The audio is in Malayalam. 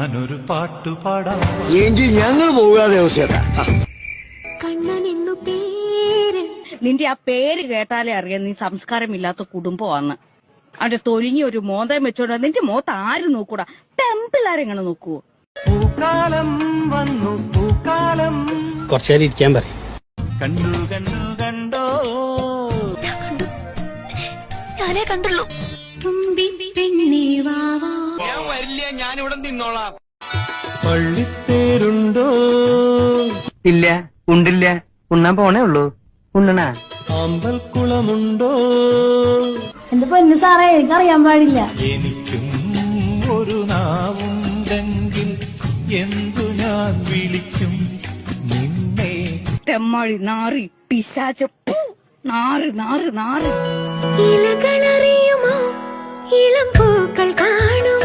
ഞാനൊരു പാട്ടുപാടാം. എങ്കിൽ ഞങ്ങൾ പോകാതെ അവസ്ഥ. കണ്ണനെന്നു പേര്. നിന്റെ ആ പേര് കേട്ടാലേ അറിയാം നീ സംസ്കാരമില്ലാത്ത കുടുംബമാന്ന്. അവിടെ തൊലിഞ്ഞ ഒരു മോന്തം വെച്ചോണ്ട് നിന്റെ മോത്ത് ആര് നോക്കൂടാ? പെമ്പിള്ളാരെങ്ങനെ നോക്കൂ? പൂക്കാലം വന്നു പൂക്കാലം. കുറച്ചേരം ഇരിക്കാൻ പറയും. കണ്ടു കണ്ടു കണ്ടോ ഞാനേ കണ്ടുള്ളൂ. തുമ്പി പെണ്ണേ വാവാ. ഞാൻ വരില്ല, ഞാനിവിടെ നിന്നോളാം. പള്ളിത്തേരുണ്ടോ? ഇല്ല, ഉണ്ടില്ല, ഉണ്ണാൻ പോണേ ഉള്ളൂ. ഉണ്ണണ അമ്പൽക്കുളമുണ്ടോ? എന്റെ പൊന്നു സാറേ, എനിക്കറിയാൻ പാടില്ല. എനിക്കും ഒരു നാവുണ്ടെങ്കിൽ എന്തു ഞാൻ വിളിക്കും നിന്നെ? തെമ്മാഴി നാറി പിശാച നാറ് നാറ് നാറ്. ഇലകളറിയുമോ ഇളം പൂക്കൾ കാണൂ.